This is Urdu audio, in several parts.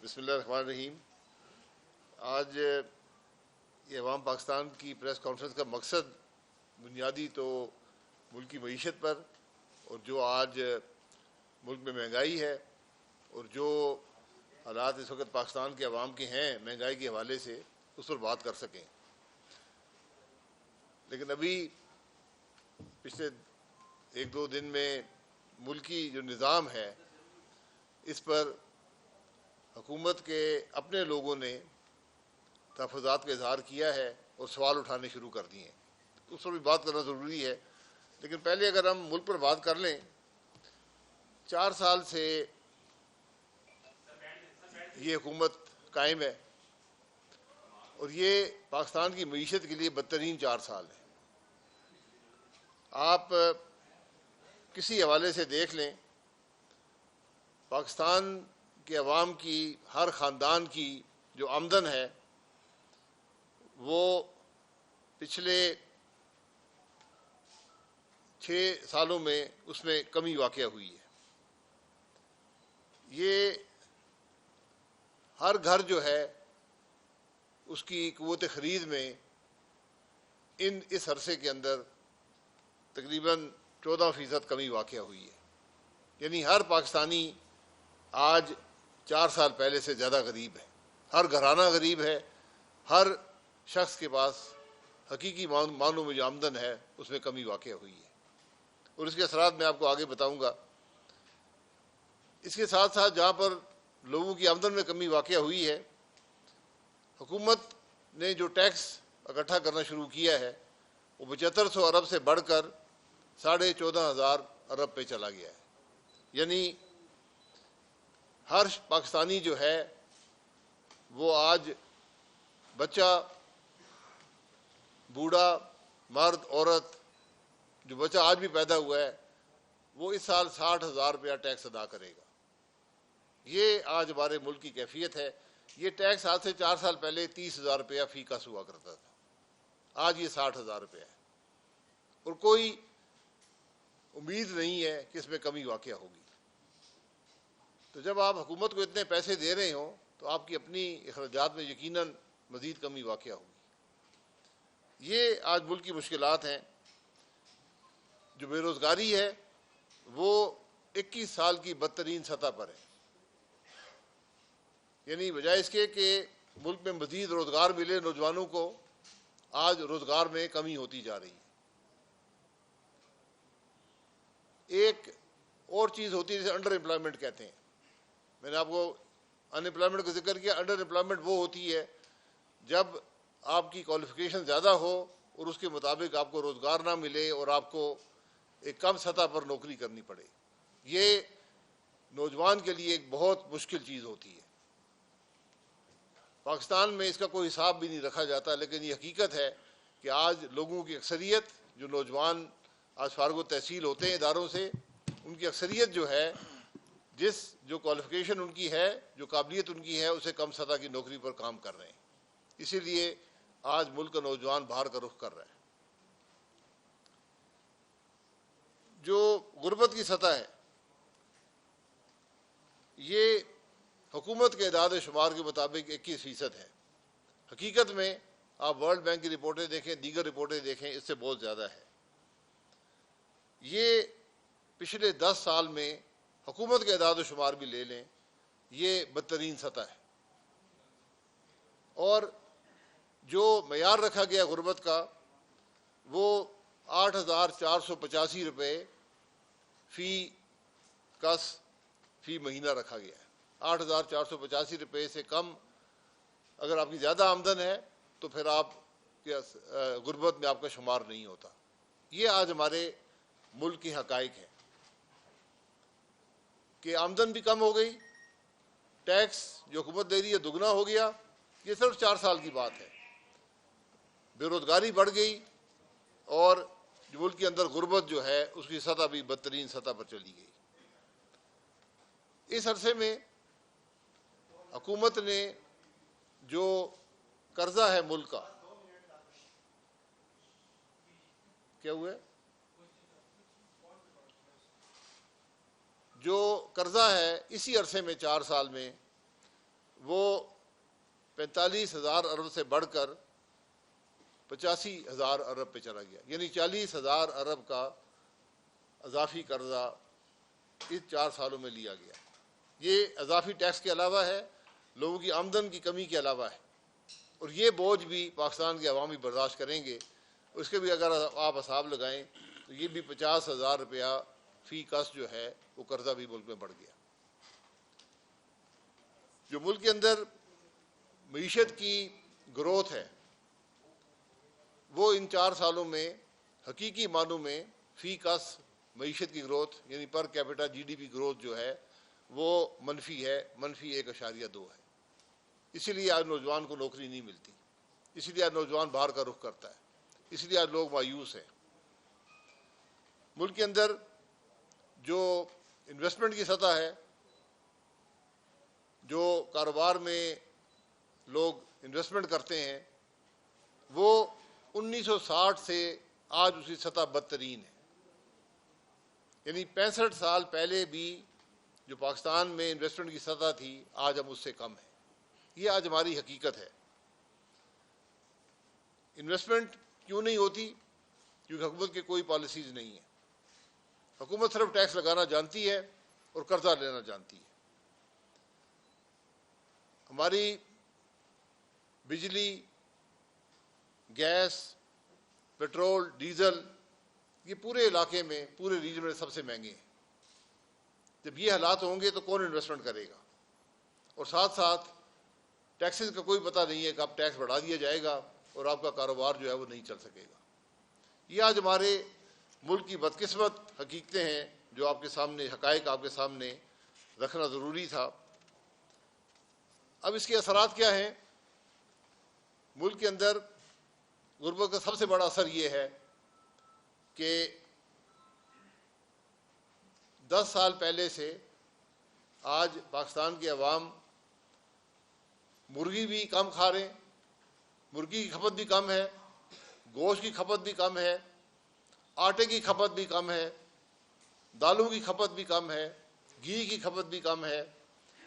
بسم اللہ الرحمن الرحیم۔ آج یہ عوام پاکستان کی پریس کانفرنس کا مقصد بنیادی تو ملک کی معیشت پر اور جو آج ملک میں مہنگائی ہے اور جو حالات اس وقت پاکستان کے عوام کے ہیں مہنگائی کے حوالے سے اس پر بات کر سکیں۔ لیکن ابھی پچھلے ایک دو دن میں ملکی جو نظام ہے اس پر حکومت کے اپنے لوگوں نے تحفظات کا اظہار کیا ہے اور سوال اٹھانے شروع کر دیے ہیں، اس پر بھی بات کرنا ضروری ہے۔ لیکن پہلے اگر ہم ملک پر بات کر لیں، 4 سال سے یہ حکومت قائم ہے اور یہ پاکستان کی معیشت کے لیے بدترین 4 سال ہیں۔ آپ کسی حوالے سے دیکھ لیں، پاکستان کہ عوام کی ہر خاندان کی جو آمدن ہے وہ پچھلے 6 سالوں میں اس میں کمی واقع ہوئی ہے۔ یہ ہر گھر جو ہے اس کی قوت خرید میں اس عرصے کے اندر تقریباً 14% کمی واقع ہوئی ہے۔ یعنی ہر پاکستانی آج 4 سال پہلے سے زیادہ غریب ہے، ہر گھرانہ غریب ہے، ہر شخص کے پاس حقیقی معنوں میں جو آمدن ہے اس میں کمی واقع ہوئی ہے، اور اس کے اثرات میں آپ کو آگے بتاؤں گا۔ اس کے ساتھ ساتھ جہاں پر لوگوں کی آمدن میں کمی واقع ہوئی ہے، حکومت نے جو ٹیکس اکٹھا کرنا شروع کیا ہے وہ 7500 ارب سے بڑھ کر 14,500 ارب پہ چلا گیا ہے۔ یعنی ہر پاکستانی جو ہے وہ آج بچہ، بوڑھا، مرد، عورت، جو بچہ آج بھی پیدا ہوا ہے وہ اس سال 60,000 روپیہ ٹیکس ادا کرے گا۔ یہ آج ہمارے ملک کی کیفیت ہے۔ یہ ٹیکس آج سے 4 سال پہلے 30,000 روپیہ فی کس ہوا کرتا تھا، آج یہ 60,000 روپیہ ہے، اور کوئی امید نہیں ہے کہ اس میں کمی واقع ہوگی۔ تو جب آپ حکومت کو اتنے پیسے دے رہے ہوں تو آپ کی اپنی اخراجات میں یقیناً مزید کمی واقع ہوگی۔ یہ آج ملک کی مشکلات ہیں۔ جو بے روزگاری ہے وہ 21 سال کی بدترین سطح پر ہے۔ یعنی بجائے اس کے کہ ملک میں مزید روزگار ملے نوجوانوں کو، آج روزگار میں کمی ہوتی جا رہی ہے۔ ایک اور چیز ہوتی ہے جسے انڈر امپلائمنٹ کہتے ہیں۔ میں نے آپ کو ان امپلائمنٹ کا ذکر کیا۔ انڈر امپلائمنٹ وہ ہوتی ہے جب آپ کی کوالیفیکیشن زیادہ ہو اور اس کے مطابق آپ کو روزگار نہ ملے اور آپ کو ایک کم سطح پر نوکری کرنی پڑے۔ یہ نوجوان کے لیے ایک بہت مشکل چیز ہوتی ہے۔ پاکستان میں اس کا کوئی حساب بھی نہیں رکھا جاتا، لیکن یہ حقیقت ہے کہ آج لوگوں کی اکثریت، جو نوجوان آج فارغ التحصیل ہوتے ہیں اداروں سے، ان کی اکثریت جو ہے جو کوالیفیکیشن ان کی ہے، جو قابلیت ان کی ہے، اسے کم سطح کی نوکری پر کام کر رہے ہیں۔ اسی لیے آج ملک کا نوجوان باہر کا رخ کر رہا ہے۔ جو غربت کی سطح ہے یہ حکومت کے اعداد و شمار کے مطابق 21% ہے۔ حقیقت میں آپ ورلڈ بینک کی رپورٹیں دیکھیں، دیگر رپورٹیں دیکھیں، اس سے بہت زیادہ ہے۔ یہ پچھلے 10 سال میں حکومت کے اعداد و شمار بھی لے لیں، یہ بدترین سطح ہے۔ اور جو معیار رکھا گیا غربت کا وہ 8,485 روپے فی کس فی مہینہ رکھا گیا ہے۔ 8,485 روپے سے کم اگر آپ کی زیادہ آمدن ہے تو پھر آپ غربت میں آپ کا شمار نہیں ہوتا۔ یہ آج ہمارے ملک کے حقائق ہیں کہ آمدن بھی کم ہو گئی، ٹیکس جو حکومت دے رہی ہے دگنا ہو گیا۔ یہ صرف 4 سال کی بات ہے۔ بے روزگاری بڑھ گئی اور جو ملک کے اندر غربت جو ہے اس کی سطح بھی بدترین سطح پر چلی گئی۔ اس عرصے میں حکومت نے جو قرضہ ہے ملک کا، کیا ہوا ہے؟ جو قرضہ ہے اسی عرصے میں 4 سال میں 45,000 ارب سے بڑھ کر 85,000 ارب پہ چلا گیا، یعنی 40,000 ارب کا اضافی قرضہ اس 4 سالوں میں لیا گیا۔ یہ اضافی ٹیکس کے علاوہ ہے، لوگوں کی آمدن کی کمی کے علاوہ ہے، اور یہ بوجھ بھی پاکستان کے عوامی برداشت کریں گے۔ اس کے بھی اگر آپ حساب لگائیں تو یہ بھی 50,000 روپیہ فی کس جو ہے وہ قرضہ بھی ملک میں بڑھ گیا۔ جو ملک کے اندر معیشت کی گروتھ ہے وہ ان 4 سالوں میں حقیقی معنوں میں فی کس معیشت کی گروتھ یعنی per capita G D P growth جو ہے وہ منفی ہے، -1.2 ہے۔ اسی لیے آج نوجوان کو نوکری نہیں ملتی، اسی لیے آج نوجوان باہر کا رخ کرتا ہے، اس لیے آج لوگ مایوس ہیں۔ ملک کے اندر جو انویسٹمنٹ کی سطح ہے، جو کاروبار میں لوگ انویسٹمنٹ کرتے ہیں، وہ 1960 سے آج اسی سطح بدترین ہے۔ یعنی 65 سال پہلے بھی جو پاکستان میں انویسٹمنٹ کی سطح تھی آج ہم اس سے کم ہے۔ یہ آج ہماری حقیقت ہے۔ انویسٹمنٹ کیوں نہیں ہوتی؟ کیونکہ حکومت کی کوئی پالیسیز نہیں ہے۔ حکومت صرف ٹیکس لگانا جانتی ہے اور قرضہ لینا جانتی ہے۔ ہماری بجلی، گیس، پیٹرول، ڈیزل یہ پورے علاقے میں، پورے ریجن میں سب سے مہنگے ہیں۔ جب یہ حالات ہوں گے تو کون انویسٹمنٹ کرے گا؟ اور ساتھ ساتھ ٹیکسز کا کوئی پتہ نہیں ہے کہ اب ٹیکس بڑھا دیا جائے گا اور آپ کا کاروبار جو ہے وہ نہیں چل سکے گا۔ یہ آج ہمارے ملک کی بدقسمت حقیقتیں ہیں جو آپ کے سامنے، حقائق آپ کے سامنے رکھنا ضروری تھا۔ اب اس کے اثرات کیا ہیں؟ ملک کے اندر غربت کا سب سے بڑا اثر یہ ہے کہ 10 سال پہلے سے آج پاکستان کے عوام مرغی بھی کم کھا رہے ہیں، مرغی کی کھپت بھی کم ہے، گوشت کی کھپت بھی کم ہے، آٹے کی کھپت بھی کم ہے، دالوں کی کھپت بھی کم ہے، گھی کی کھپت بھی کم ہے،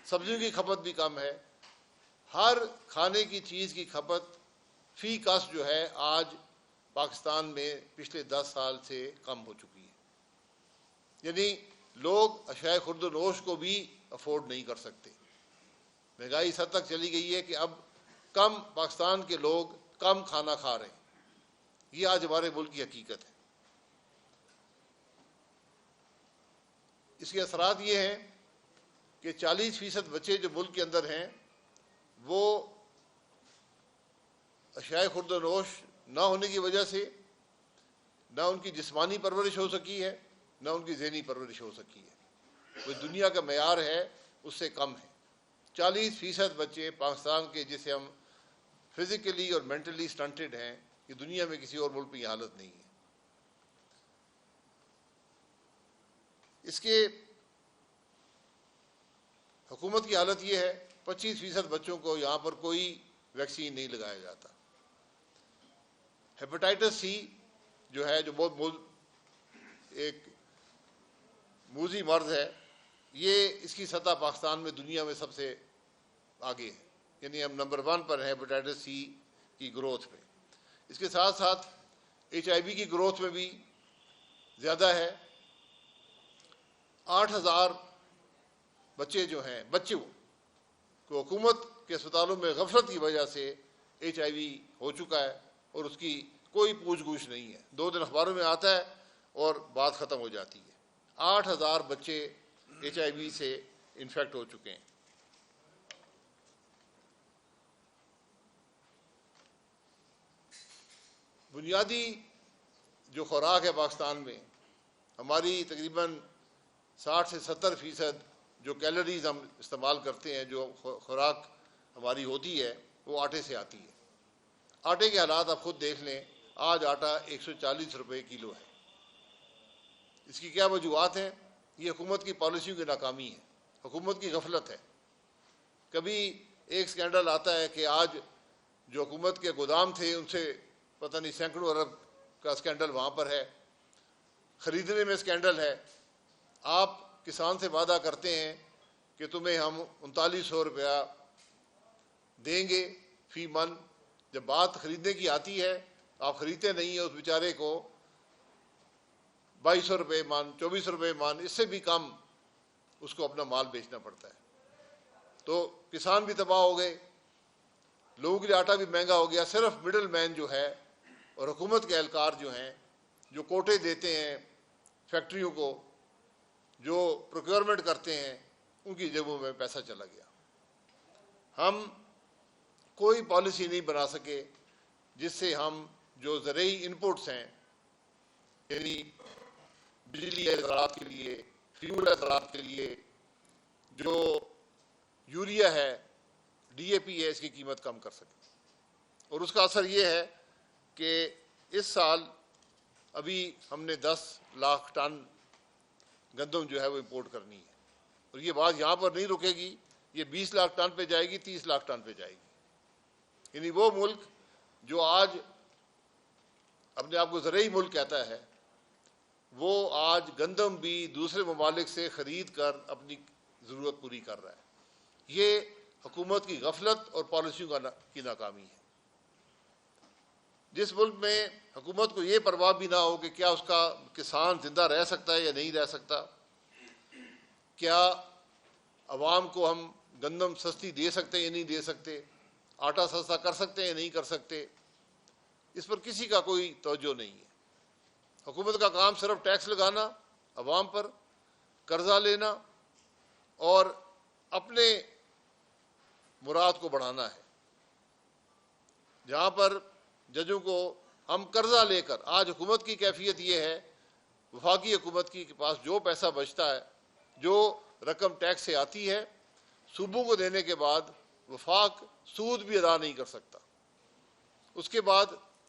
سبزیوں کی کھپت بھی کم ہے۔ ہر کھانے کی چیز کی کھپت فی کس جو ہے آج پاکستان میں پچھلے 10 سال سے کم ہو چکی ہے۔ یعنی لوگ اشیاء خورد و نوش کو بھی افورڈ نہیں کر سکتے۔ مہنگائی اس حد تک چلی گئی ہے کہ اب کم پاکستان کے لوگ کم کھانا کھا رہے ہیں۔ یہ آج ہمارے ملک کی حقیقت ہے۔ اس کے اثرات یہ ہیں کہ 40% بچے جو ملک کے اندر ہیں وہ اشیاء خورد و نوش نہ ہونے کی وجہ سے نہ ان کی جسمانی پرورش ہو سکی ہے، نہ ان کی ذہنی پرورش ہو سکی ہے۔ وہ دنیا کا معیار ہے اس سے کم ہے۔ 40% بچے پاکستان کے جسے ہم فزیکلی اور مینٹلی سٹنٹڈ ہیں، یہ دنیا میں کسی اور ملک میں یہ حالت نہیں ہے۔ اس کے حکومت کی حالت یہ ہے 25% بچوں کو یہاں پر کوئی ویکسین نہیں لگایا جاتا۔ ہیپاٹائٹس سی جو ہے جو بہت ایک موذی مرض ہے، یہ اس کی سطح پاکستان میں دنیا میں سب سے آگے ہے، یعنی ہم نمبر 1 پر ہیں ہیپاٹائٹس سی کی گروتھ میں۔ اس کے ساتھ ساتھ HIV کی گروتھ میں بھی زیادہ ہے۔ 8,000 بچے جو ہیں، بچوں کو حکومت کے اسپتالوں میں غفلت کی وجہ سے HIV ہو چکا ہے اور اس کی کوئی پوچھ گچھ نہیں ہے۔ 2 دن اخباروں میں آتا ہے اور بات ختم ہو جاتی ہے۔ 8,000 بچے HIV سے انفیکٹ ہو چکے ہیں۔ بنیادی جو خوراک ہے پاکستان میں، ہماری تقریباً 60 سے 70% جو کیلوریز ہم استعمال کرتے ہیں، جو خوراک ہماری ہوتی ہے، وہ آٹے سے آتی ہے۔ آٹے کے حالات آپ خود دیکھ لیں، آج آٹا 140 روپے کلو ہے۔ اس کی کیا وجوہات ہیں؟ یہ حکومت کی پالیسیوں کی ناکامی ہے، حکومت کی غفلت ہے۔ کبھی ایک سکینڈل آتا ہے کہ آج جو حکومت کے گودام تھے ان سے پتہ نہیں سینکڑوں ارب کا سکینڈل وہاں پر ہے، خریدنے میں سکینڈل ہے۔ آپ کسان سے وعدہ کرتے ہیں کہ تمہیں ہم 3900 روپیہ دیں گے، فی من. جب بات خریدنے کی آتی ہے آپ خریدتے نہیں ہیں اس بیچارے کو 2200 روپے من 2400 روپے من، اس سے بھی کم اس کو اپنا مال بیچنا پڑتا ہے. تو کسان بھی تباہ ہو گئے، لوگوں کے لیے آٹا بھی مہنگا ہو گیا. صرف مڈل مین جو ہے اور حکومت کے اہلکار جو ہیں جو کوٹے دیتے ہیں فیکٹریوں کو، جو پروکیورمنٹ کرتے ہیں، ان کی جیبوں میں پیسہ چلا گیا. ہم کوئی پالیسی نہیں بنا سکے جس سے ہم جو زرعی انپوٹس ہیں، یعنی بجلی زراعت کے لیے، فیول زراعت کے لیے، جو یوریا ہے، ڈی اے پی ہے، اس کی قیمت کم کر سکیں. اور اس کا اثر یہ ہے کہ اس سال ابھی ہم نے 10 لاکھ ٹن گندم جو ہے وہ امپورٹ کرنی ہے، اور یہ بات یہاں پر نہیں رکے گی، یہ 20 لاکھ ٹن پہ جائے گی، 30 لاکھ ٹن پہ جائے گی. یعنی وہ ملک جو آج اپنے آپ کو زرعی ملک کہتا ہے، وہ آج گندم بھی دوسرے ممالک سے خرید کر اپنی ضرورت پوری کر رہا ہے. یہ حکومت کی غفلت اور پالیسیوں کی ناکامی ہے. جس ملک میں حکومت کو یہ پرواہ بھی نہ ہو کہ کیا اس کا کسان زندہ رہ سکتا ہے یا نہیں رہ سکتا، کیا عوام کو ہم گندم سستی دے سکتے ہیں یا نہیں دے سکتے، آٹا سستا کر سکتے ہیں یا نہیں کر سکتے، اس پر کسی کا کوئی توجہ نہیں ہے. حکومت کا کام صرف ٹیکس لگانا عوام پر، قرضہ لینا اور اپنے مراد کو بڑھانا ہے. جہاں پر ججوں کو ہم قرضہ لے کر، آج حکومت کی کیفیت یہ ہے، وفاقی حکومت کے پاس جو پیسہ بچتا ہے، جو رقم ٹیکس سے آتی ہے، صوبوں کو دینے کے بعد وفاق سود بھی ادا نہیں کر سکتا. اس کے بعد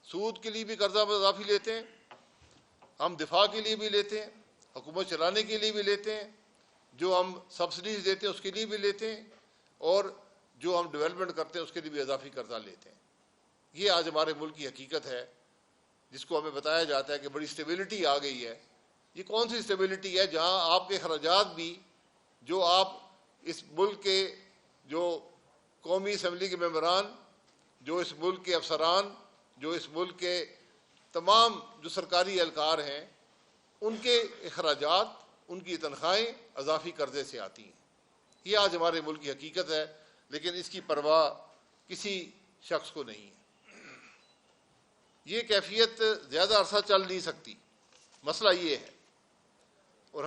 سود کے لیے بھی قرضہ اضافی لیتے ہیں، ہم دفاع کے لیے بھی لیتے ہیں، حکومت چلانے کے لیے بھی لیتے ہیں، جو ہم سبسڈیز دیتے ہیں اس کے لیے بھی لیتے ہیں، اور جو ہم ڈیولپمنٹ کرتے ہیں اس کے لیے بھی اضافی قرضہ لیتے ہیں. یہ آج ہمارے ملک کی حقیقت ہے، جس کو ہمیں بتایا جاتا ہے کہ بڑی اسٹیبلٹی آ گئی ہے. یہ کون سی اسٹیبلٹی ہے جہاں آپ کے اخراجات بھی، جو آپ اس ملک کے جو قومی اسمبلی کے ممبران، جو اس ملک کے افسران، جو اس ملک کے تمام جو سرکاری اہلکار ہیں، ان کے اخراجات، ان کی تنخواہیں اضافی قرضے سے آتی ہیں. یہ آج ہمارے ملک کی حقیقت ہے، لیکن اس کی پرواہ کسی شخص کو نہیں ہے. یہ کیفیت زیادہ عرصہ چل نہیں سکتی. مسئلہ یہ ہے، اور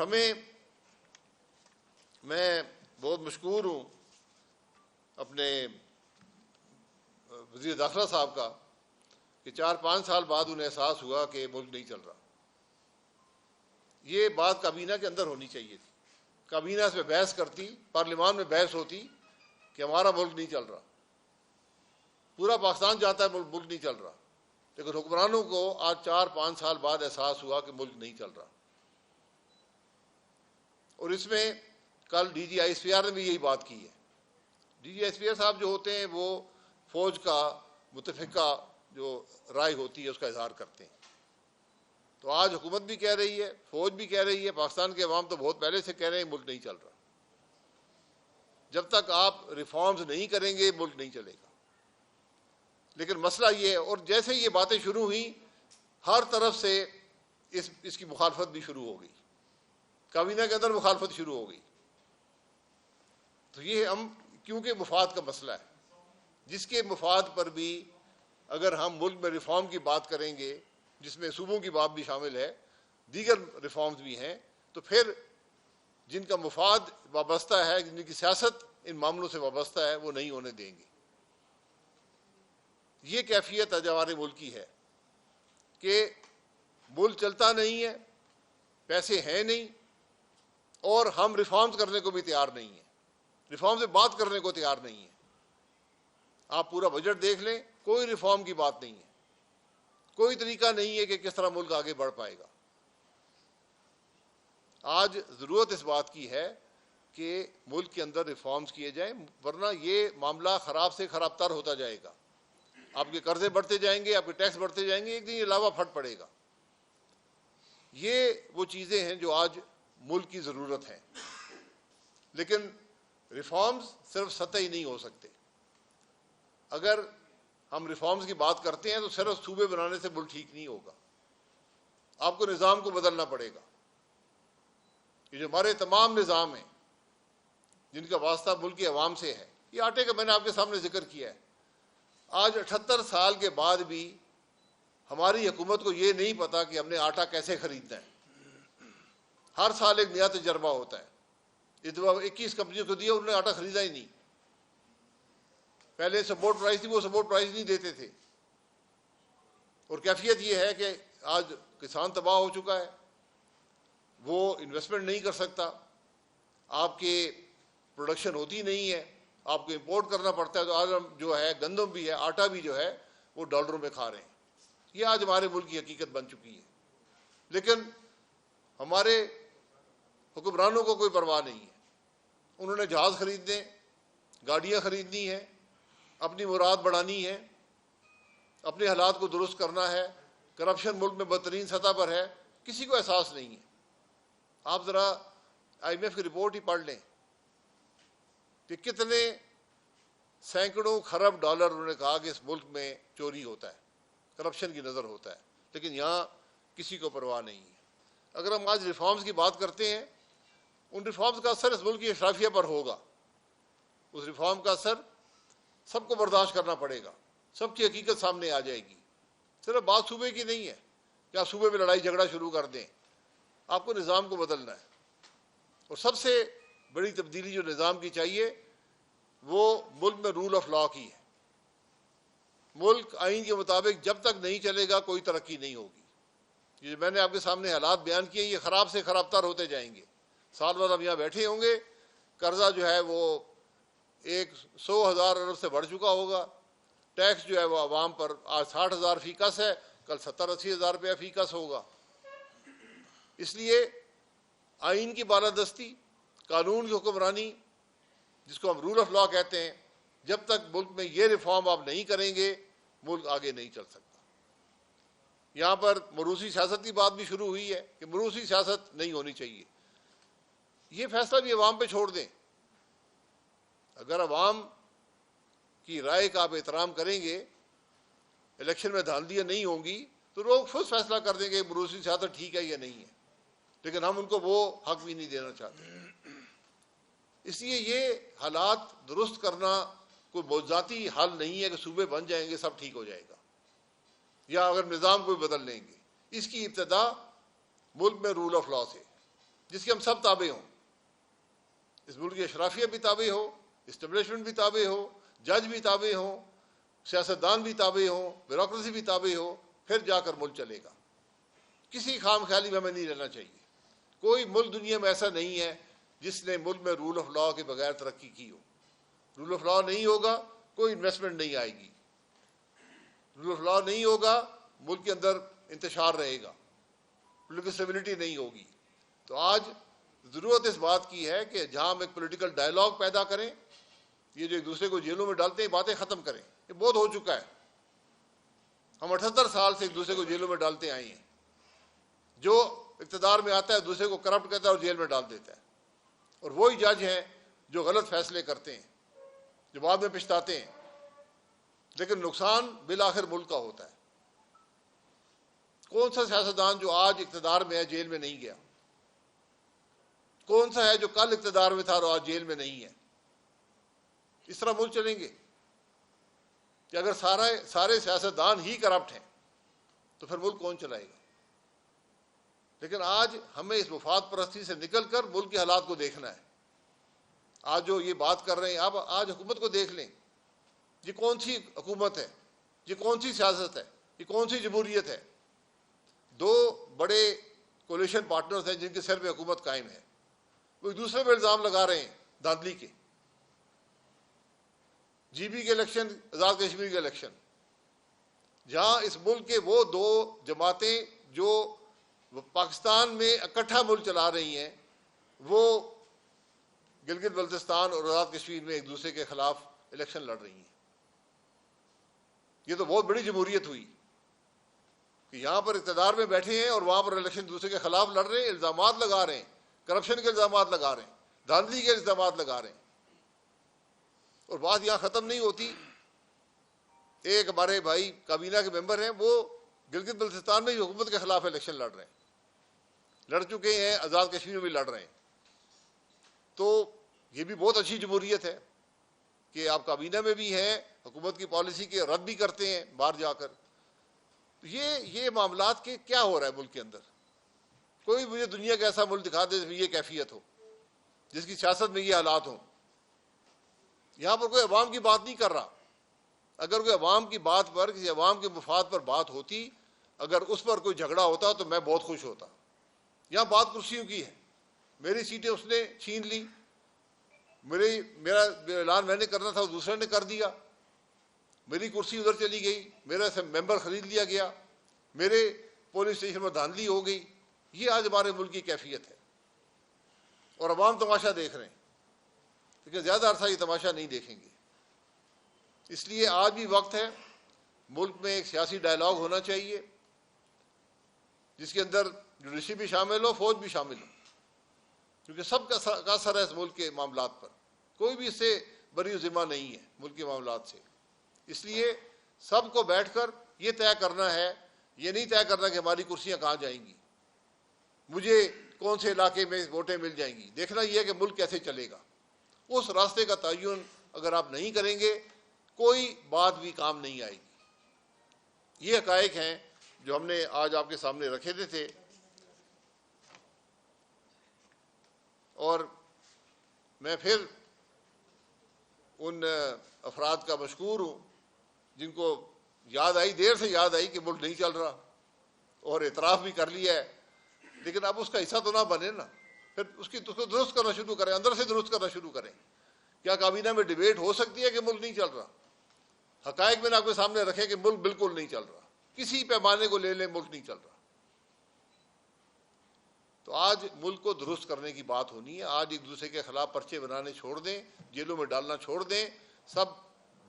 میں بہت مشکور ہوں اپنے وزیر داخلہ صاحب کا کہ 4-5 سال بعد انہیں احساس ہوا کہ ملک نہیں چل رہا. یہ بات کابینہ کے اندر ہونی چاہیے تھی. کابینہ اس میں بحث کرتی، پارلیمان میں بحث ہوتی کہ ہمارا ملک نہیں چل رہا. پورا پاکستان جانتا ہے ملک نہیں چل رہا، لیکن حکمرانوں کو آج 4-5 سال بعد احساس ہوا کہ ملک نہیں چل رہا. اور اس میں کل D G I S P R نے بھی یہی بات کی ہے. D G S P R صاحب جو ہوتے ہیں وہ فوج کا متفقہ جو رائے ہوتی ہے اس کا اظہار کرتے ہیں. تو آج حکومت بھی کہہ رہی ہے، فوج بھی کہہ رہی ہے، پاکستان کے عوام تو بہت پہلے سے کہہ رہے ہیں ملک نہیں چل رہا. جب تک آپ ریفارمز نہیں کریں گے ملک نہیں چلے گا. لیکن مسئلہ یہ ہے، اور جیسے یہ باتیں شروع ہوئیں ہر طرف سے اس کی مخالفت بھی شروع ہو گئی، کابینہ کے اندر مخالفت شروع ہو گئی. تو یہ ہم کیونکہ مفاد کا مسئلہ ہے، جس کے مفاد پر بھی اگر ہم ملک میں ریفارم کی بات کریں گے، جس میں صوبوں کی بات بھی شامل ہے، دیگر ریفارمز بھی ہیں، تو پھر جن کا مفاد وابستہ ہے، جن کی سیاست ان معاملوں سے وابستہ ہے، وہ نہیں ہونے دیں گے. یہ کیفیت آج ہمارے ملک کی ہے کہ ملک چلتا نہیں ہے، پیسے ہیں نہیں، اور ہم ریفارمز کرنے کو بھی تیار نہیں ہیں، ریفارم سے بات کرنے کو تیار نہیں ہیں. آپ پورا بجٹ دیکھ لیں، کوئی ریفارم کی بات نہیں ہے، کوئی طریقہ نہیں ہے کہ کس طرح ملک آگے بڑھ پائے گا. آج ضرورت اس بات کی ہے کہ ملک کے اندر ریفارمز کیے جائیں، ورنہ یہ معاملہ خراب سے خراب تر ہوتا جائے گا. آپ کے قرضے بڑھتے جائیں گے، آپ کے ٹیکس بڑھتے جائیں گے، ایک دن یہ لاوا پھٹ پڑے گا. یہ وہ چیزیں ہیں جو آج ملک کی ضرورت ہیں. لیکن ریفارمز صرف سطحی نہیں ہو سکتے. اگر ہم ریفارمز کی بات کرتے ہیں تو صرف صوبے بنانے سے ملک ٹھیک نہیں ہوگا، آپ کو نظام کو بدلنا پڑے گا۔ یہ جو ہمارے تمام نظام ہیں جن کا واسطہ ملک کی عوام سے ہے، یہ آٹے کا میں نے آپ کے سامنے ذکر کیا ہے، آج 78 سال کے بعد بھی ہماری حکومت کو یہ نہیں پتا کہ ہم نے آٹا کیسے خریدنا ہے۔ ہر سال ایک نیا تجربہ ہوتا ہے۔ اس دفعہ 21 کمپنیوں کو دیا، انہوں نے آٹا خریدا ہی نہیں۔ پہلے سپورٹ پرائز تھی، وہ سپورٹ پرائز نہیں دیتے تھے، اور کیفیت یہ ہے کہ آج کسان تباہ ہو چکا ہے، وہ انویسٹمنٹ نہیں کر سکتا، آپ کے پروڈکشن ہوتی نہیں ہے، آپ کو امپورٹ کرنا پڑتا ہے۔ تو آج ہم جو ہے گندم بھی ہے، آٹا بھی جو ہے وہ ڈالروں میں کھا رہے ہیں۔ یہ آج ہمارے ملک کی حقیقت بن چکی ہے، لیکن ہمارے حکمرانوں کو کوئی پرواہ نہیں ہے۔ انہوں نے جہاز خریدنے، گاڑیاں خریدنی ہیں، اپنی مراد بڑھانی ہے، اپنے حالات کو درست کرنا ہے۔ کرپشن ملک میں بدترین سطح پر ہے، کسی کو احساس نہیں ہے۔ آپ ذرا IMF کی رپورٹ ہی پڑھ لیں کہ کتنے سینکڑوں خرب ڈالر انہوں نے کہا کہ اس ملک میں چوری ہوتا ہے، کرپشن کی نظر ہوتا ہے، لیکن یہاں کسی کو پرواہ نہیں ہے۔ اگر ہم آج ریفارمز کی بات کرتے ہیں، ان ریفارمز کا اثر اس ملک کی اشرافیہ پر ہوگا۔ اس ریفارم کا اثر سب کو برداشت کرنا پڑے گا، سب کی حقیقت سامنے آ جائے گی۔ صرف بات صوبے کی نہیں ہے کہ آپ صوبے میں لڑائی جھگڑا شروع کر دیں، آپ کو نظام کو بدلنا ہے۔ اور سب سے بڑی تبدیلی جو نظام کی چاہیے وہ ملک میں رول آف لا کی ہے۔ ملک آئین کے مطابق جب تک نہیں چلے گا کوئی ترقی نہیں ہوگی۔ یہ میں نے آپ کے سامنے حالات بیان کیے، یہ خراب سے خراب تر ہوتے جائیں گے۔ سال بعد ہم یہاں بیٹھے ہوں گے، قرضہ جو ہے وہ 100,000 ارب سے بڑھ چکا ہوگا، ٹیکس جو ہے وہ عوام پر آج 60,000 فی کس ہے، کل 70-80 ہزار روپیہ فی کس ہوگا۔ اس لیے آئین کی بالادستی، قانون کی حکمرانی، جس کو ہم رول آف لا کہتے ہیں، جب تک ملک میں یہ ریفارم آپ نہیں کریں گے ملک آگے نہیں چل سکتا۔ یہاں پر موروثی سیاست کی بات بھی شروع ہوئی ہے کہ موروثی سیاست نہیں ہونی چاہیے۔ یہ فیصلہ بھی عوام پہ چھوڑ دیں۔ اگر عوام کی رائے کا آپ احترام کریں گے، الیکشن میں دھاندلیاں نہیں ہوں گی، تو لوگ خود فیصلہ کر دیں گے کہ موروثی سیاست ٹھیک ہے یا نہیں ہے، لیکن ہم ان کو وہ حق بھی نہیں دینا چاہتے۔ اس لیے یہ حالات درست کرنا کوئی موضوعاتی حل نہیں ہے کہ صوبے بن جائیں گے سب ٹھیک ہو جائے گا، یا اگر نظام کو بدل لیں گے۔ اس کی ابتدا ملک میں رول آف لا سے، جس کے ہم سب تابع ہوں۔ اس ملک کی اشرافیہ بھی تابع ہو، اسٹیبلشمنٹ بھی تابع ہو، جج بھی تابع ہوں، سیاستدان بھی تابع ہوں، بیوروکریسی بھی تابع ہو، پھر جا کر ملک چلے گا۔ کسی خام خیالی میں ہمیں نہیں رہنا چاہیے۔ کوئی ملک دنیا میں ایسا نہیں ہے جس نے ملک میں رول آف لا کے بغیر ترقی کی ہو۔ رول آف لا نہیں ہوگا، کوئی انویسٹمنٹ نہیں آئے گی۔ رول آف لا نہیں ہوگا، ملک کے اندر انتشار رہے گا، پولیٹیکل اسٹیبلٹی نہیں ہوگی۔ تو آج ضرورت اس بات کی ہے کہ جہاں ہم ایک پولیٹیکل ڈائلاگ پیدا کریں، یہ جو ایک دوسرے کو جیلوں میں ڈالتے ہیں باتیں ختم کریں۔ یہ بہت ہو چکا ہے، ہم 78 سال سے ایک دوسرے کو جیلوں میں ڈالتے آئے ہیں۔ جو اقتدار میں آتا ہے دوسرے کو کرپٹ کرتا ہے اور جیل میں ڈال دیتا ہے، اور وہی جج ہیں جو غلط فیصلے کرتے ہیں، جو بعد میں پچھتاتے ہیں، لیکن نقصان بالآخر ملک کا ہوتا ہے۔ کون سا سیاستدان جو آج اقتدار میں ہے جیل میں نہیں گیا؟ کون سا ہے جو کل اقتدار میں تھا اور آج جیل میں نہیں ہے؟ اس طرح ملک چلیں گے کہ اگر سارے سیاستدان ہی کرپٹ ہیں تو پھر ملک کون چلائے گا؟ لیکن آج ہمیں اس مفاد پرستی سے نکل کر ملک کے حالات کو دیکھنا ہے۔ آج جو یہ بات کر رہے ہیں، آپ آج حکومت کو دیکھ لیں، یہ کون سی حکومت ہے، یہ کون سی سیاست ہے، یہ کون سی جمہوریت ہے؟ دو بڑے کولیشن پارٹنرز ہیں جن کے سر پہ حکومت قائم ہے، وہ ایک دوسرے پہ الزام لگا رہے ہیں دھاندلی کے۔ GB کے الیکشن، آزاد کشمیر کے الیکشن، جہاں اس ملک کے وہ دو جماعتیں جو پاکستان میں اکٹھا ملک چلا رہی ہیں، وہ گلگت بلتستان اور آزاد کشمیر میں ایک دوسرے کے خلاف الیکشن لڑ رہی ہیں۔ یہ تو بہت بڑی جمہوریت ہوئی کہ یہاں پر اقتدار میں بیٹھے ہیں اور وہاں پر الیکشن دوسرے کے خلاف لڑ رہے ہیں، الزامات لگا رہے ہیں، کرپشن کے الزامات لگا رہے ہیں، دھاندلی کے الزامات لگا رہے ہیں، اور بات یہاں ختم نہیں ہوتی۔ ایک ہمارے بھائی کابینہ کے ممبر ہیں، وہ گلگت بلتستان میں بھی حکومت کے خلاف الیکشن لڑ رہے ہیں، لڑ چکے ہیں، آزاد کشمیر میں بھی لڑ رہے ہیں. تو یہ بھی بہت اچھی جمہوریت ہے کہ آپ کابینہ میں بھی ہیں، حکومت کی پالیسی کے رد بھی کرتے ہیں باہر جا کر. یہ معاملات کے کیا ہو رہا ہے ملک کے اندر؟ کوئی مجھے دنیا کا ایسا ملک دکھا دے جس میں یہ کیفیت ہو، جس کی سیاست میں یہ حالات ہوں. یہاں پر کوئی عوام کی بات نہیں کر رہا. اگر کوئی عوام کی بات پر، کسی عوام کے مفاد پر بات ہوتی، اگر اس پر کوئی جھگڑا ہوتا تو میں بہت خوش ہوتا. یہاں بات کرسیوں کی ہے. میری سیٹیں اس نے چھین لی، میرا اعلان میں نے کرنا تھا وہ دوسرے نے کر دیا، میری کرسی ادھر چلی گئی، میرا ممبر خرید لیا گیا، میرے پولیس اسٹیشن میں دھاندلی ہو گئی. یہ آج ہمارے ملک کی کیفیت ہے، اور عوام تماشا دیکھ رہے ہیں، لیکن زیادہ عرصہ یہ تماشا نہیں دیکھیں گے. اس لیے آج بھی وقت ہے، ملک میں ایک سیاسی ڈائلاگ ہونا چاہیے جس کے اندر جوڈیشری بھی شامل ہو، فوج بھی شامل ہو، کیونکہ سب کا اثر ہے اس ملک کے معاملات پر. کوئی بھی اس سے بری ذمہ نہیں ہے ملک کے معاملات سے. اس لیے سب کو بیٹھ کر یہ طے کرنا ہے، یہ نہیں طے کرنا کہ ہماری کرسیاں کہاں جائیں گی، مجھے کون سے علاقے میں ووٹیں مل جائیں گی. دیکھنا یہ ہے کہ ملک کیسے چلے گا. اس راستے کا تعین اگر آپ نہیں کریں گے، کوئی بات بھی کام نہیں آئے گی. یہ حقائق ہیں جو ہم نے آج آپ کے سامنے رکھے تھے. اور میں پھر ان افراد کا مشکور ہوں جن کو یاد آئی، دیر سے یاد آئی کہ ملک نہیں چل رہا، اور اعتراف بھی کر لیا ہے. لیکن اب اس کا حصہ تو نہ بنے نا، پھر اس کو درست کرنا شروع کریں، اندر سے درست کرنا شروع کریں. کیا کابینہ میں ڈیبیٹ ہو سکتی ہے کہ ملک نہیں چل رہا؟ حقائق میں نے آپ کے سامنے رکھے کہ ملک بالکل نہیں چل رہا، کسی پیمانے کو لے لیں ملک نہیں چل رہا. تو آج ملک کو درست کرنے کی بات ہونی ہے. آج ایک دوسرے کے خلاف پرچے بنانے چھوڑ دیں، جیلوں میں ڈالنا چھوڑ دیں، سب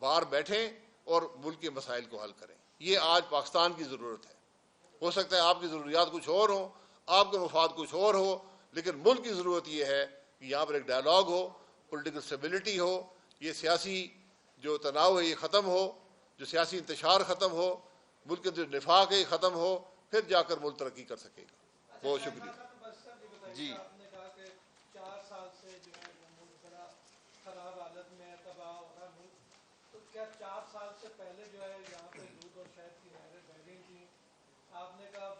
باہر بیٹھیں اور ملک کے مسائل کو حل کریں. یہ آج پاکستان کی ضرورت ہے. ہو سکتا ہے آپ کی ضروریات کچھ اور ہوں، آپ کے مفاد کچھ اور ہو، لیکن ملک کی ضرورت یہ ہے کہ یہاں پر ایک ڈائلاگ ہو، پولیٹیکل اسٹیبلٹی ہو، یہ سیاسی جو تناؤ ہے یہ ختم ہو، جو سیاسی انتشار ختم ہو، ملک کے جو نفاق ہے یہ ختم ہو، پھر جا کر ملک ترقی کر سکے گا. بہت شکریہ. جی آپ نے کہا کہ 4 سال سے جو ہے وہ ملک بڑا خراب حالت میں ہے، تباہ ہو رہا ملک. تو کیا 4 سال سے پہلے جو ہے یہاں پہ دودھ اور شہد کی نہریں بہ گئی تھیں؟ آپ نے کہا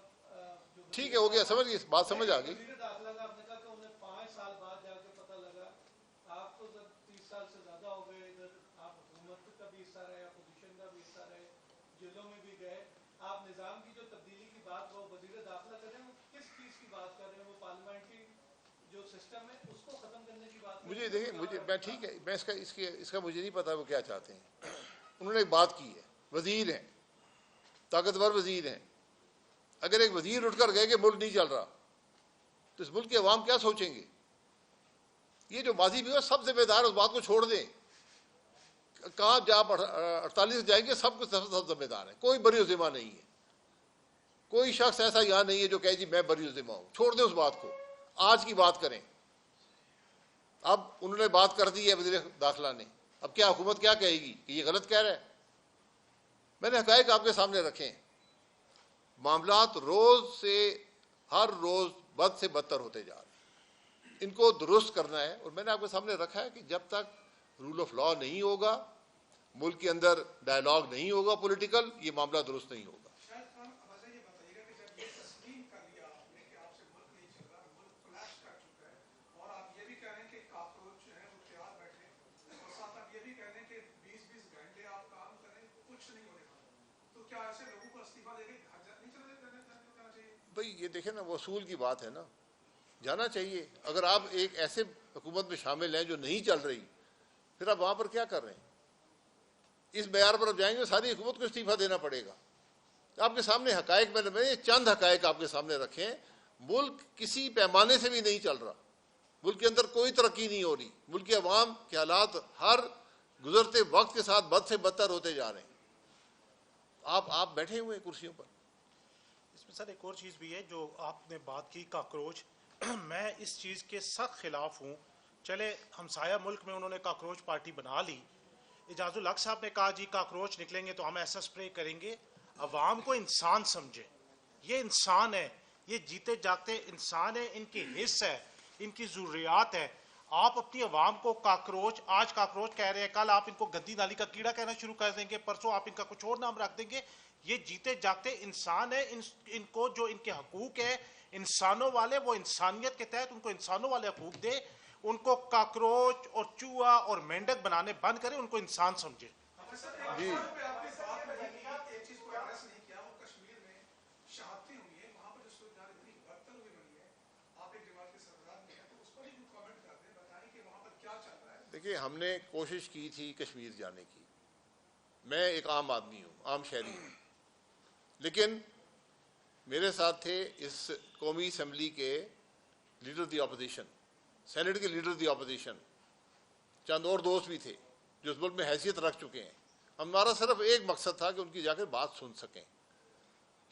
جو ٹھیک ہے، ہو گیا، سمجھ گئی بات، سمجھ آ گئی. وزیر داخلہ کا آپ نے کہا کہ انہیں 5 سال بعد جا کے پتہ لگا. آپ تو جب 30 سال سے زیادہ ہو گئے ادھر، آپ حکومت کا بھی حصہ رہے، اپوزیشن کا بھی حصہ رہے، جیلوں میں بھی گئے. آپ نظام کی جو تبدیلی کی بات وہ وزیر داخلہ کر رہے ہیں، وہ کس چیز کی بات کر رہے ہیں؟ وہ پارلیمنٹری جو سسٹم ہے اس کو ختم کرنے کی بات. مجھے دیکھیں، میں ٹھیک ہے، میں اس کا مجھے نہیں پتا وہ کیا چاہتے ہیں. انہوں نے ایک بات کی ہے، وزیر ہیں، طاقتور وزیر ہیں. اگر ایک وزیر اٹھ کر گئے کہ ملک نہیں چل رہا تو اس ملک کے عوام کیا سوچیں گے؟ یہ جو ماضی بھی ہو، سب ذمہ دار اس بات کو چھوڑ دیں. کہاں جب 48 جائیں گے سب سب ذمہ دار ہیں، کوئی بری ذمہ نہیں ہے. کوئی شخص ایسا یہاں نہیں ہے جو کہے جی میں بری ذمہ ہوں. چھوڑ دیں اس بات کو، آج کی بات کریں. اب انہوں نے بات کر دی ہے وزیر داخلہ نے، اب کیا حکومت کیا کہے گی کہ یہ غلط کہہ رہا ہے؟ میں نے حقائق آپ کے سامنے رکھے ہیں. معاملات روز سے ہر روز بد سے بدتر ہوتے جا رہے ہیں. ان کو درست کرنا ہے، اور میں نے آپ کے سامنے رکھا ہے کہ جب تک رول آف لا نہیں ہوگا، ملک کے اندر ڈائلاگ نہیں ہوگا پولیٹیکل، یہ معاملہ درست نہیں ہوگا. بھئی یہ دیکھیں نا، وہ اصول کی بات ہے نا، جانا چاہیے. اگر آپ ایک ایسے حکومت میں شامل ہیں جو نہیں چل رہی، پھر آپ وہاں پر کیا کر رہے ہیں؟ اس معیار پر آپ جائیں گے ساری حکومت کو استعفیٰ دینا پڑے گا. آپ کے سامنے حقائق، میں نے چند حقائق آپ کے سامنے رکھے ہیں. ملک کسی پیمانے سے بھی نہیں چل رہا، ملک کے اندر کوئی ترقی نہیں ہو رہی، ملک کے عوام کے حالات ہر گزرتے وقت کے ساتھ بد سے بدتر ہوتے جا رہے ہیں. آپ بیٹھے ہوئے ہیں کرسیوں پر. اس میں سر ایک اور چیز بھی ہے جو آپ نے بات کی، کاکروچ. میں اس چیز کے سخت خلاف ہوں. چلے ہمسایہ ملک میں انہوں نے کاکروچ پارٹی بنا لی، اعجاز الحق صاحب نے کہا جی کاکروچ نکلیں گے تو ہم ایسا سپرے کریں گے. عوام کو انسان سمجھے, یہ انسان ہے, یہ جیتے جاگتے انسان ہے, ان کی حص ہے, ان کی ضروریات ہے. آپ اپنی عوام کو کاکروچ, آج کاکروچ کہہ رہے ہیں, کل آپ ان کو گندی نالی کا کیڑا کہنا شروع کر دیں گے, پرسوں آپ ان کا کچھ اور نام رکھ دیں گے. یہ جیتے جاگتے انسان ہے, ان کو جو ان کے حقوق ہے انسانوں والے, وہ انسانیت کے تحت ان کو انسانوں والے حقوق دے. ان کو کاکروچ اور چوہا اور مینڈک بنانے بند کرے, ان کو انسان سمجھے. جی دیکھیے, ہم نے کوشش کی تھی کشمیر جانے کی. میں ایک عام آدمی ہوں, عام شہری ہوں, لیکن میرے ساتھ تھے اس قومی اسمبلی کے لیڈر دی اپوزیشن, سینٹ کے لیڈر دی اپوزیشن, چند اور دوست بھی تھے جو اس ملک میں حیثیت رکھ چکے ہیں. ہمارا صرف ایک مقصد تھا کہ ان کی جا کر بات سن سکیں,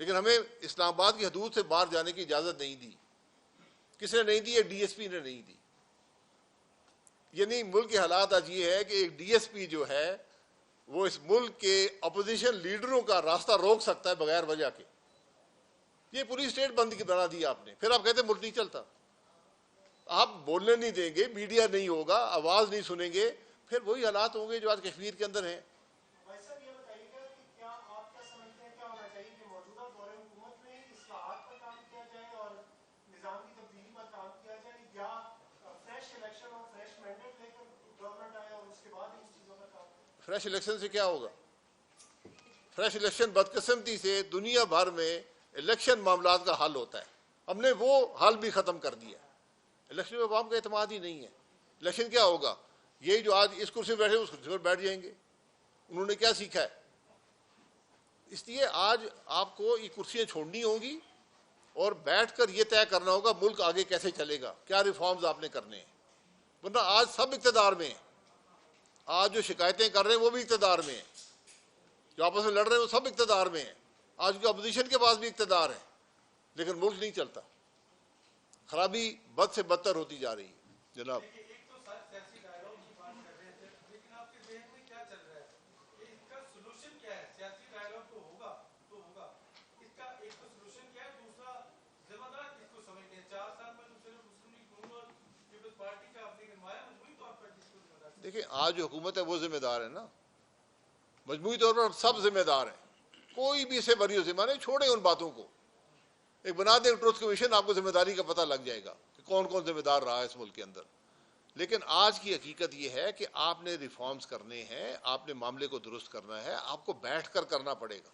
لیکن ہمیں اسلام آباد کی حدود سے باہر جانے کی اجازت نہیں دی. کس نے نہیں دی؟ ڈی ایس پی نے نہیں دی. یعنی ملک کے حالات آج یہ ہے کہ ایک ڈی ایس پی جو ہے وہ اس ملک کے اپوزیشن لیڈروں کا راستہ روک سکتا ہے بغیر وجہ کے. یہ پوری اسٹیٹ بند کی بنا دی آپ نے, پھر آپ کہتے ہیں ملک نہیں چلتا. آپ بولنے نہیں دیں گے, میڈیا نہیں ہوگا, آواز نہیں سنیں گے, پھر وہی حالات ہوں گے جو آج کشمیر کے اندر ہیں. فریش الیکشن سے کیا ہوگا؟ فریش الیکشن بدقسمتی سے دنیا بھر میں الیکشن معاملات کا حل ہوتا ہے. ہم نے وہ حل بھی ختم کر دیا. الیکشن میں عوام کا اعتماد ہی نہیں ہے. الیکشن کیا ہوگا؟ یہی جو آج اس کرسی پہ بیٹھے اس کرسی پر بیٹھ جائیں گے. انہوں نے کیا سیکھا ہے؟ اس لیے آج آپ کو یہ کرسیاں چھوڑنی ہوں گی اور بیٹھ کر یہ طے کرنا ہوگا ملک آگے کیسے چلے گا, کیا ریفارمز آپ نے کرنے ہیں. ورنہ آج سب اقتدار میں ہیں. آج جو شکایتیں کر رہے ہیں وہ بھی اقتدار میں ہیں, جو آپس میں لڑ رہے ہیں وہ سب اقتدار میں ہیں. آج کی اپوزیشن کے پاس بھی اقتدار ہے, لیکن ملک نہیں چلتا. خرابی بد سے بدتر ہوتی جا رہی ہے. جناب دیکھیں, آج جو حکومت ہے وہ ذمہ دار ہے نا, مجموعی طور پر سب ذمہ دار ہیں. کوئی بھی اسے بری ذمہ نہیں, چھوڑیں ان باتوں کو. ایک بنا دیں ٹروتھ کمیشن, آپ کو ذمہ داری کا پتہ لگ جائے گا کہ کون کون ذمہ دار رہا ہے اس ملک کے اندر. لیکن آج کی حقیقت یہ ہے کہ آپ نے ریفارمز کرنے ہیں, آپ نے معاملے کو درست کرنا ہے, آپ کو بیٹھ کر کرنا پڑے گا.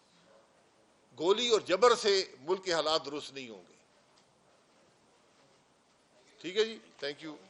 گولی اور جبر سے ملک کے حالات درست نہیں ہوں گے. ٹھیک ہے جی, تھینک یو.